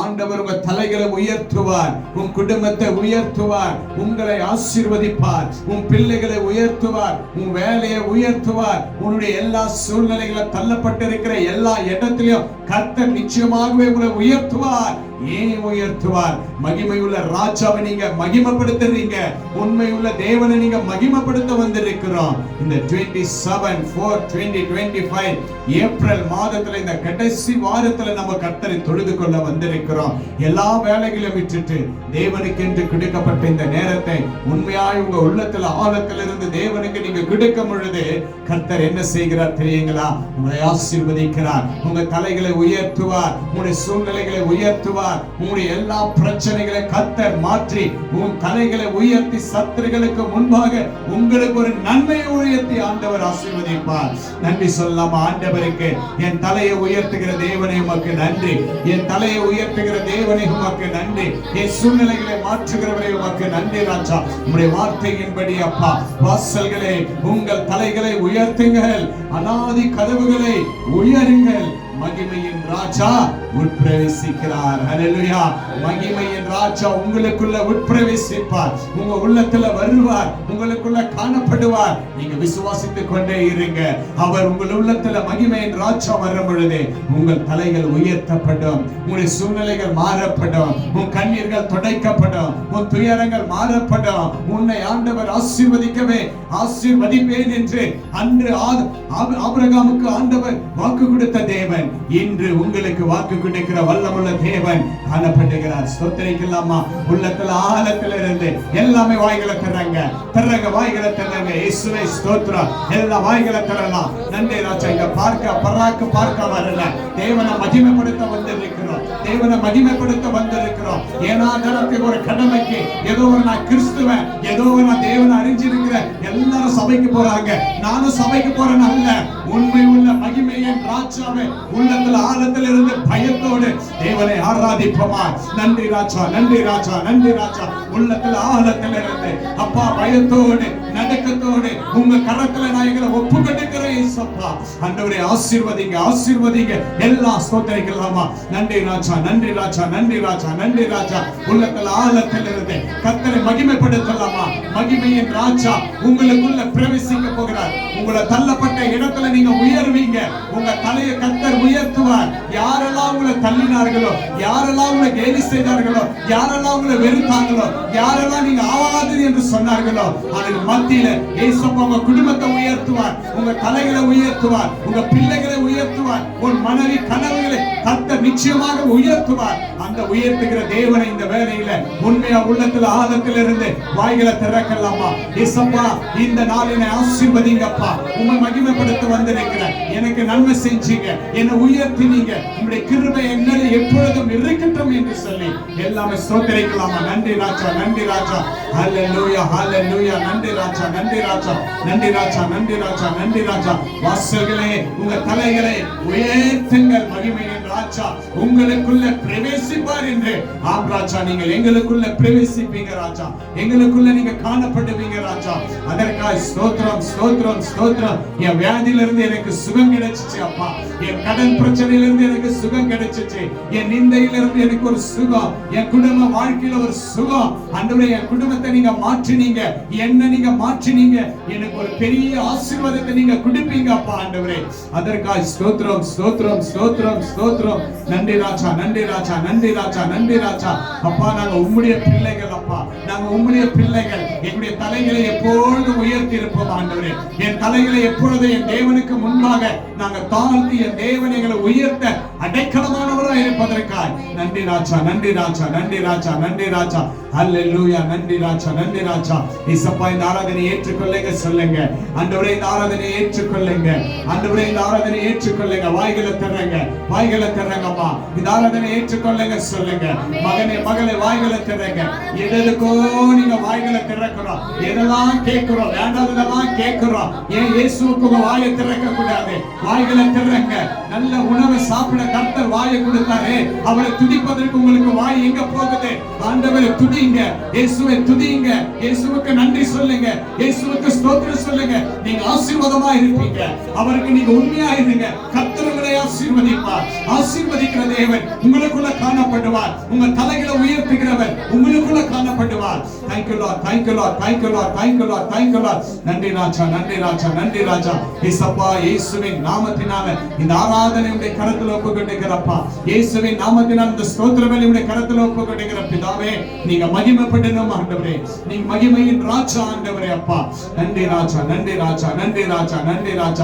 ஆண்டவர் உங்க தலைகளை உயர்த்துவார், உன் குடும்பத்தை உயர்த்துவார், உங்களை ஆசீர்வதிப்பார், உன் பிள்ளைகளை உயர்த்துவார், உன் வேலையை உயர்த்துவார். உன்னுடைய எல்லா சூழ்நிலைகளை தள்ளப்பட்டிருக்கிற எல்லா இடத்திலும் கர்த்தர் நிச்சயமாகவே உங்களை உயர்த்துவார். ஏன் உயர்த்துவார்? மகிமையுள்ள ராஜாவை நீங்க மகிமைப்படுத்துறீங்க, உண்மையுள்ள தேவனை நீங்க மகிமைப்படுத்த வந்திருக்கிறோம். இந்த 27/4/2025 ஏப்ரல் மாதத்துல இந்த கடைசி வாரத்துல நம்ம கர்த்தரை தொழுது கொள்ள வந்திருக்கிறோம். எல்லா வேலைகளையும் விட்டுட்டு தேவனுக்கு என்று கொடுக்கப்பட்ட இந்த நேரத்தை உண்மையாய் உங்க உள்ளத்துல ஆழத்துல இருந்து தேவனுக்கு நீங்க கொடுக்கும் பொழுது கர்த்தர் என்ன செய்கிறார் தெரியுங்களா? உங்களை ஆசீர்வதிக்கிறார், உங்க தலைகளை உயர்த்துவார், உங்களுடைய சூழ்நிலைகளை உயர்த்துவார், உங்களுடைய எல்லா பிரச்சனைகளை கர்த்தர் மாற்றி உன் தலைகளை உயர்த்தி சத்துருக்களுக்கு முன்பாக உங்களுக்கு ஒரு நன்மையை உயர்த்தி ஆண்டவர் ஆசீர்வதிப்பார். நன்றி சொல்லாம ஆண்டவருக்கு, என் தலையை உயர்த்துகிற தேவனே உமக்கு நன்றி, என் தலையை உயர்த்துகிற தேவனே உமக்கு நன்றி, என் சூழ்நிலைகளை மாற்றுகிறவரே உமக்கு நன்றி ராஜா. உம்முடைய வார்த்தையின்படி அப்பா, வாசல்களே உங்கள் தலைகளை உயர்த்துங்கள், அநாதி கதவுகளை உயருங்கள், மகிமையின் ராஜா உட்பிரவேசிக்கிறார். ஹல்லேலூயா! மகிமையின் ராஜா உங்களுக்குள்ள உட்பிரவேசிப்பார், உங்க உள்ளத்துல வருவார், உங்களுக்குள்ள காணப்படுவார். நீங்க விசுவாசித்துக் கொண்டே இருங்க. அவர் உங்கள் உள்ளத்துல மகிமையின் ராஜா வரும் பொழுது உங்கள் தலைகள் உயர்த்தப்படும், உங்களுடைய சூழ்நிலைகள் மாறப்படும், உன் கண்ணீர்கள் துடைக்கப்படும், உன் துயரங்கள் மாறப்படும். உன்னை ஆண்டவர் ஆசீர்வதிப்பேன் என்று அன்று ஆபிரகாமுக்கு ஆண்டவர் வாக்கு கொடுத்த தேவன் இன்று உங்களுக்கு வாக்கு கொடுக்கிற வல்லமுள்ள தேவன் காணப்படுகிறார். ஸ்தோத்திரிக்கலாமா? உள்ளத்துல ஆழத்துல இருந்து எல்லாமே வாய்களை தர்றாங்க, வாய்களை தர்றாங்க. இயேசுவே ஸ்தோத்திரம். எல்லா வாய்களை தரலாம். நன்றி ராஜா. இங்க பார்க்க வரல, தேவனை மகிமைப்படுத்த வந்திருக்கிறோம், தேவனை மகிமைப்படுத்த வந்திருக்கிறோம். ஏன்னா தனக்கு ஒரு கடமைக்கு ஏதோ ஒரு நான் கிறிஸ்துவன், ஏதோ ஒரு நான் தேவனை அறிஞ்சிருக்கிறேன், எல்லாரும் சபைக்கு போறாங்க, நானும் சபைக்கு போறேன் அல்ல. உண்மை உள்ள மகிமையின் ராஜாவே உள்ளத்துல ஆழத்தில் இருந்து பயத்தோடு தேவனை ஆராதிப்போமா? நன்றி ராஜா, நன்றி ராஜா, நன்றி ராஜா. உள்ளத்துல ஆழத்தில் இருந்து அப்பா பயத்தோடு நடுக்கத்தோடு உங்க கரத்துல நான் எங்களை ஒப்பு கொடுக்கிறேன் இயேசுப்பா. ஆண்டவரே ஆசீர்வதிங்க, ஆசீர்வதிங்க. எல்லாம் ஸ்தோத்திரிக்கலாமா? நன்றி ராஜா, நன்றி ராஜா, நன்றி ராஜா, நன்றி ராஜா. உள்ளத்துல ஆழத்தில் இருந்து கர்த்தரை மகிமைப்படுத்தலாமா? மகிமையின் ராஜா உங்களுக்குள்ள பிரவேசிக்க போகிறார். உங்களை தள்ளப்பட்ட இடத்துல நீங்க உயர்வீங்க, உங்க தலையை கர்த்தர் உயர்த்துவார். யாரெல்லாம் உங்களை தள்ளினார்களோ, யாரெல்லாம் உங்களை கேலி செய்தார்களோ, யாரெல்லாம் உங்களை வெறுத்தாங்களோ, யாரெல்லாம் நீங்க ஆவாது என்று சொன்னார்களோ, அதுக்கு மத்தியில இயேசுப்பா உங்க குடும்பத்தை உயர்த்துவார், உங்க தலைகளை உயர்த்துவார், உங்க பிள்ளைகளை உயர்த்துவார், உன் மனைவி கனவுகளை கர்த்தர் நிச்சயமாக உயர்த்துவார். அந்த உயர்த்துகிற தேவனை இந்த வேளையில உண்மையா உள்ளத்துல ஆழத்தில் இருந்து வாய்களை திறக்கலாமா? இயேசுப்பா இந்த நாளினை ஆசீர்வதிங்கப்பா. உம்மை மகிமைப்படுத்த வந்திருக்கிறேன், எனக்கு நன்மை செஞ்சீங்க, என்னை உயர்த்தினீங்க, உம்முடைய கிருபை என்னிலே எப்பொழுதும் இருக்கட்டும் என்று சொல்லி எல்லாமே ஸ்தோத்திரிக்கலாமா? நன்றி ராஜா, நன்றி ராஜா. ஹல்லேலூயா, ஹல்லேலூயா. நன்றி ராஜா, நன்றி ராஜா, நன்றி ராஜா, நன்றி ராஜா, நன்றி ராஜா. வாசல்களே உங்க தலைகளை உயர்த்துங்கள், மகிமையின் ராஜா உங்களுக்குள்ள பிரவேசிப்பார் என்று. ஆம் ராஜா, நீங்கள் எங்களுக்குள்ள பிரவேசிப்பீங்க ராஜா, எங்களுக்குள்ள நீங்க காணப்படுவீங்க ராஜா. அதற்காக ஸ்தோத்திரம், ஸ்தோத்திரம், ஸ்தோத்திரம். என் வியாதியிலிருந்து எனக்கு சுகம் கிடைச்சிச்சு அப்பா, என் கடன் பிரச்சனையிலிருந்து எனக்கு சுகம் கிடைச்சிச்சு, என் நிந்தையிலிருந்து எனக்கு ஒரு சுகம், என் குடும்ப வாழ்க்கையில ஒரு சுகம். ஆண்டவரே என் குடும்பத்தை நீங்க மாற்றினீங்க, என்ன நீங்க மாற்றினீங்க, எனக்கு ஒரு பெரிய ஆசீர்வாதத்தை நீங்க கொடுப்பீங்க அப்பா. ஆண்டவரே அதற்காக ஸ்தோத்திரம், ஸ்தோத்திரம், ஸ்தோத்திரம், ஸ்தோத்திரம். நன்றி ராஜா, நன்றி ராஜா, நன்றி ராஜா, நன்றி ராஜா. அப்பா நாங்க உம்முடைய பிள்ளைகள் அப்பா, நாங்க உம்முடைய பிள்ளைகள். எங்களுடைய தலைகளை எப்பொழுதும் உயர்த்தி இருப்போம் ஆண்டவரே. என் தலைகளை எப்பொழுது என் தேவனுக்கு முன்பாக நாங்க தாழ்த்தி என் தேவன் எங்களை உயர்த்த அடைக்கலமானவராக இருப்பதற்காக நன்றி ராஜா, நன்றி ராஜா, நன்றி ராஜா, நன்றி ராஜா. ஹல்லேலூயா. நன்றி ராஜா, நன்றி ராஜா. இயேசுப்பா இந்த ஆராதனையை ஏற்றுக்கொள்ளுங்க சொல்லுங்க. ஆண்டவரே இந்த ஆராதனையை ஏற்றுக்கொள்ளுங்க, ஆண்டவரே இந்த ஆராதனையை ஏற்றுக்கொள்ளுங்க. வாய்களை தர்றங்க, வாய்களை தர்றங்கம்மா. இந்த ஆராதனையை ஏற்றுக்கொள்ளுங்க சொல்லுங்க. மகனே மகளே வாய்களை தர்றங்க. எதுக்கோ நீங்க வாய்களை திறக்கிறோம், எதெல்லாம் கேட்கிறோம், வேண்டாததெல்லாம் கேட்கிறோம். ஏன் இயேசுவுக்கு உங்க வாயை திறக்க கூடாது? வாய்களை திறங்க. நல்ல உணவை சாப்பிட கர்த்தர் வாயை கொடுத்தாரு, அவரை துதிப்பதற்கு உங்களுக்கு வாய் எங்க போகுது? ஆண்டவரை துதிங்க, இயேசுவை துதிங்க, இயேசுவுக்கு நன்றி சொல்லுங்க, இயேசுவுக்கு ஸ்தோத்திரம் சொல்லுங்க. நீங்க ஆசீர்வாதமா இருப்பீங்க, அவருக்கு நீங்க உண்மையா இருங்க. கர்த்தர் உங்களை ஆசீர்வதிப்பார். ஆசீர்வதிக்கிற தேவன் உங்களுக்குள்ள காணப்படுவார். உங்க தலைகளை உயர்த்துகிறவர் உங்களுக்குள்ள காணப்படுவார். Thank you Lord, thank you Lord, thank you Lord, thank you Lord, thank you Lord. நன்றி ராஜா, நன்றி ராஜா, நன்றி ராஜா. இயேசுப்பா, இயேசுவின் நாமத்தினால இந்த ஆராதனை உடைய கரத்தில் ஒப்புக்கொண்டிருக்கிறப்பா. இயேசுவின் நாமத்தினால் இந்த ஸ்தோத்திரங்களை உடைய கரத்தில் ஒப்புக்கொண்டிருக்கிற பிதாவே, நீங்க மகிமைப்படணும் ஆண்டவரே. நீங்க மகிமையின் ராஜா ஆண்டவரே அப்பா. நன்றி ராஜா, நன்றி ராஜா, நன்றி ராஜா, நன்றி ராஜா.